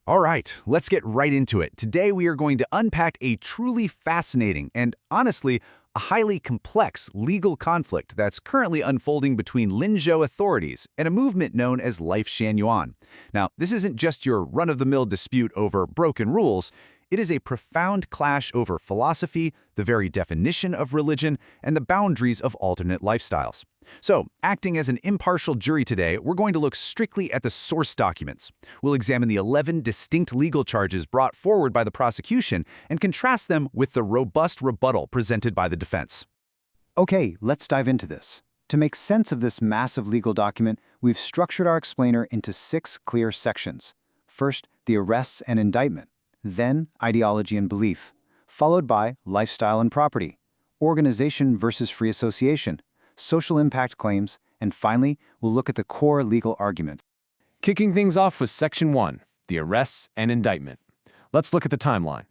All right, let's get right into it. Today we are going to unpack a truly fascinating and, honestly, a highly complex legal conflict that's currently unfolding between Linzhou authorities and a movement known as Lifechanyuan. Now, this isn't just your run-of-the-mill dispute over broken rules. It is a profound clash over philosophy, the very definition of religion, and the boundaries of alternate lifestyles. So, acting as an impartial jury today, we're going to look strictly at the source documents. We'll examine the 11 distinct legal charges brought forward by the prosecution and contrast them with the robust rebuttal presented by the defense. Okay, let's dive into this. To make sense of this massive legal document, we've structured our explainer into 6 clear sections. First, the arrests and indictment. Then, ideology and belief, followed by lifestyle and property, organization versus free association, social impact claims, and finally, we'll look at the core legal argument. Kicking things off with Section 1, the arrests and indictment. Let's look at the timeline.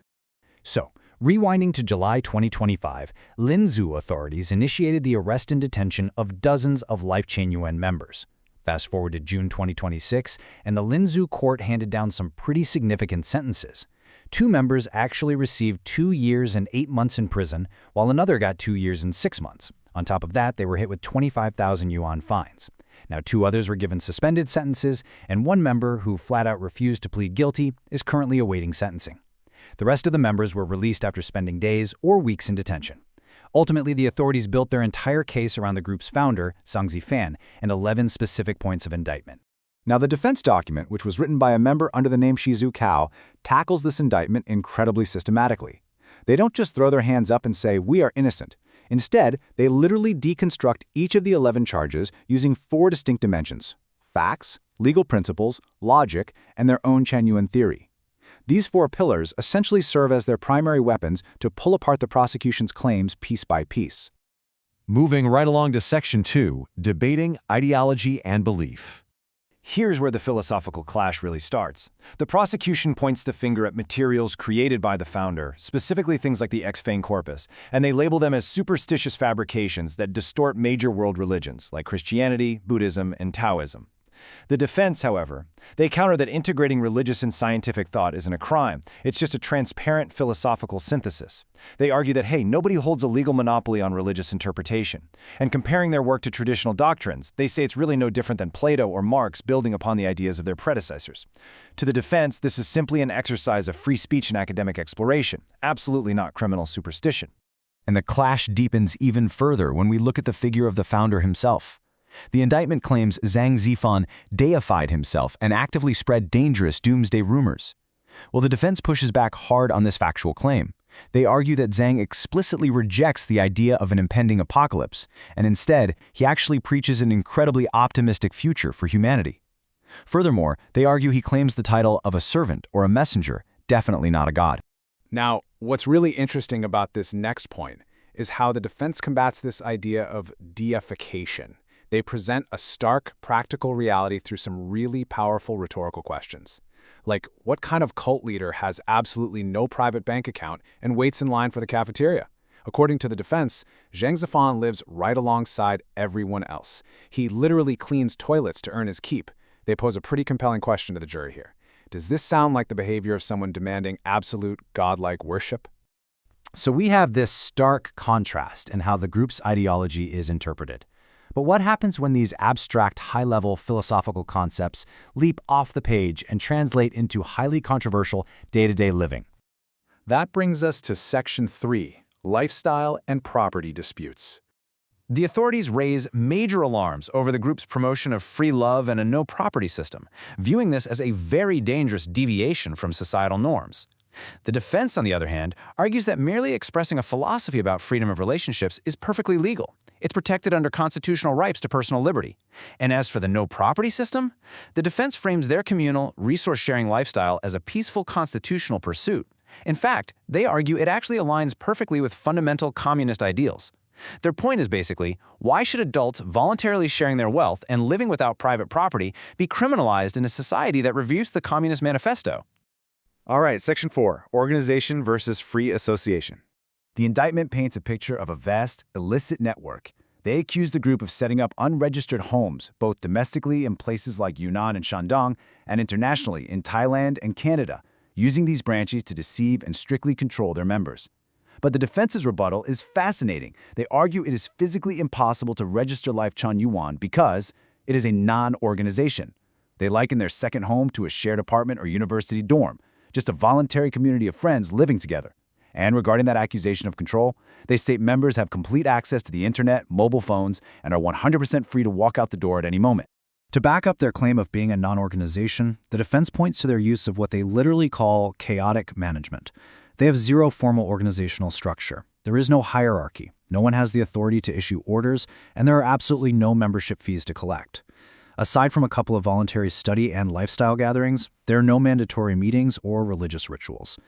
So, rewinding to July 2025, Linzhou authorities initiated the arrest and detention of dozens of Lifechanyuan members. Fast forward to June 2026, and the Linzhou court handed down some pretty significant sentences. 2 members actually received 2 years and 8 months in prison, while another got 2 years and 6 months. On top of that, they were hit with 25,000 yuan fines. Now, 2 others were given suspended sentences, and 1 member who flat out refused to plead guilty is currently awaiting sentencing. The rest of the members were released after spending days or weeks in detention. Ultimately, the authorities built their entire case around the group's founder, Zhang Zifan, and 11 specific points of indictment. Now, the defense document, which was written by a member under the name Shizu Cao, tackles this indictment incredibly systematically. They don't just throw their hands up and say, "We are innocent." Instead, they literally deconstruct each of the 11 charges using 4 distinct dimensions: facts, legal principles, logic, and their own Chanyuan theory. These 4 pillars essentially serve as their primary weapons to pull apart the prosecution's claims piece by piece. Moving right along to Section 2, debating ideology and belief. Here's where the philosophical clash really starts. The prosecution points the finger at materials created by the founder, specifically things like the X-Fang corpus, and they label them as superstitious fabrications that distort major world religions like Christianity, Buddhism, and Taoism. The defense, however, they counter that integrating religious and scientific thought isn't a crime. It's just a transparent philosophical synthesis. They argue that, hey, nobody holds a legal monopoly on religious interpretation. And comparing their work to traditional doctrines, they say it's really no different than Plato or Marx building upon the ideas of their predecessors. To the defense, this is simply an exercise of free speech and academic exploration, absolutely not criminal superstition. And the clash deepens even further when we look at the figure of the founder himself. The indictment claims Zhang Zifan deified himself and actively spread dangerous doomsday rumors. Well, the defense pushes back hard on this factual claim. They argue that Zhang explicitly rejects the idea of an impending apocalypse, and instead, he actually preaches an incredibly optimistic future for humanity. Furthermore, they argue he claims the title of a servant or a messenger, definitely not a god. Now, what's really interesting about this next point is how the defense combats this idea of deification. They present a stark, practical reality through some really powerful rhetorical questions. Like, what kind of cult leader has absolutely no private bank account and waits in line for the cafeteria? According to the defense, Zhang Zifan lives right alongside everyone else. He literally cleans toilets to earn his keep. They pose a pretty compelling question to the jury here. Does this sound like the behavior of someone demanding absolute godlike worship? So we have this stark contrast in how the group's ideology is interpreted. But what happens when these abstract, high-level philosophical concepts leap off the page and translate into highly controversial day-to-day living? That brings us to Section 3, lifestyle and property disputes. The authorities raise major alarms over the group's promotion of free love and a no-property system, viewing this as a very dangerous deviation from societal norms. The defense, on the other hand, argues that merely expressing a philosophy about freedom of relationships is perfectly legal. It's protected under constitutional rights to personal liberty. And as for the no-property system, the defense frames their communal, resource-sharing lifestyle as a peaceful constitutional pursuit. In fact, they argue it actually aligns perfectly with fundamental communist ideals. Their point is basically, why should adults voluntarily sharing their wealth and living without private property be criminalized in a society that reviews the Communist Manifesto? All right, Section 4, organization versus free association. The indictment paints a picture of a vast, illicit network They accuse the group of setting up unregistered homes, both domestically in places like Yunnan and Shandong, and internationally in Thailand and Canada, using these branches to deceive and strictly control their members. But the defense's rebuttal is fascinating. They argue it is physically impossible to register Lifechanyuan because it is a non-organization. They liken their second home to a shared apartment or university dorm, just a voluntary community of friends living together. And regarding that accusation of control, they state members have complete access to the internet, mobile phones, and are 100% free to walk out the door at any moment. To back up their claim of being a non-organization, the defense points to their use of what they literally call chaotic management. They have zero formal organizational structure. There is no hierarchy. No one has the authority to issue orders, and there are absolutely no membership fees to collect. Aside from a couple of voluntary study and lifestyle gatherings, there are no mandatory meetings or religious rituals.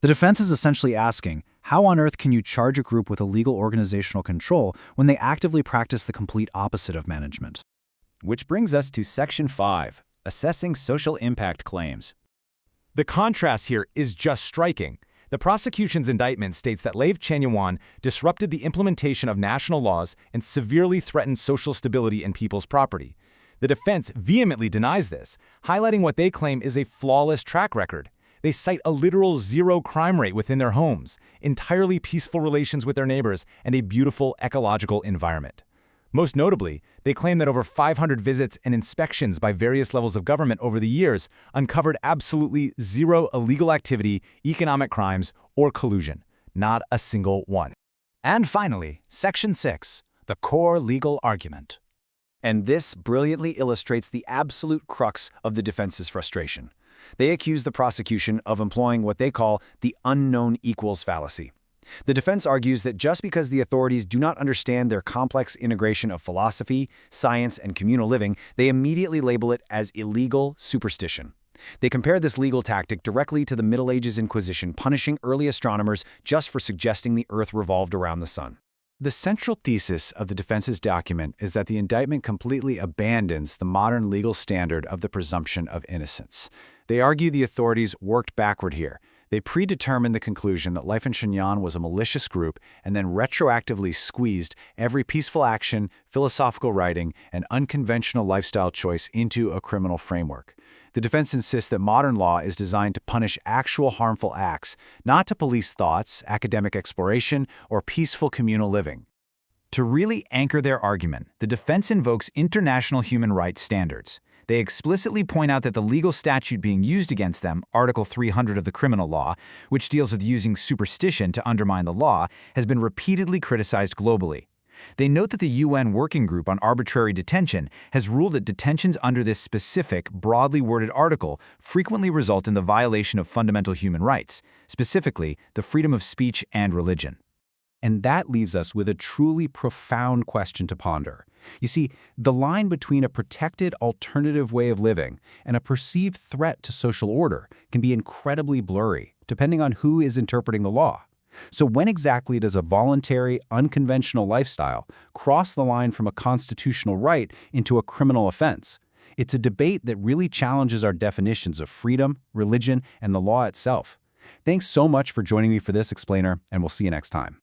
The defense is essentially asking, how on earth can you charge a group with illegal organizational control when they actively practice the complete opposite of management? Which brings us to Section 5, Assessing Social Impact Claims. The contrast here is just striking. The prosecution's indictment states that Lifechanyuan disrupted the implementation of national laws and severely threatened social stability and people's property. The defense vehemently denies this, highlighting what they claim is a flawless track record. They cite a literal zero crime rate within their homes, entirely peaceful relations with their neighbors, and a beautiful ecological environment. Most notably, they claim that over 500 visits and inspections by various levels of government over the years uncovered absolutely zero illegal activity, economic crimes, or collusion. Not a single one. And finally, Section 6, the core legal argument. And this brilliantly illustrates the absolute crux of the defense's frustration. They accuse the prosecution of employing what they call the unknown equals fallacy. The defense argues that just because the authorities do not understand their complex integration of philosophy, science, and communal living, they immediately label it as illegal superstition. They compare this legal tactic directly to the Middle Ages Inquisition punishing early astronomers just for suggesting the Earth revolved around the sun. The central thesis of the defense's document is that the indictment completely abandons the modern legal standard of the presumption of innocence. They argue the authorities worked backward here. They predetermined the conclusion that Lifechanyuan was a malicious group and then retroactively squeezed every peaceful action, philosophical writing, and unconventional lifestyle choice into a criminal framework. The defense insists that modern law is designed to punish actual harmful acts, not to police thoughts, academic exploration, or peaceful communal living. To really anchor their argument, the defense invokes international human rights standards. They explicitly point out that the legal statute being used against them, Article 300 of the criminal law, which deals with using superstition to undermine the law, has been repeatedly criticized globally. They note that the UN Working Group on Arbitrary Detention has ruled that detentions under this specific, broadly worded article frequently result in the violation of fundamental human rights, specifically the freedom of speech and religion. And that leaves us with a truly profound question to ponder. You see, the line between a protected alternative way of living and a perceived threat to social order can be incredibly blurry, depending on who is interpreting the law. So when exactly does a voluntary, unconventional lifestyle cross the line from a constitutional right into a criminal offense? It's a debate that really challenges our definitions of freedom, religion, and the law itself. Thanks so much for joining me for this explainer, and we'll see you next time.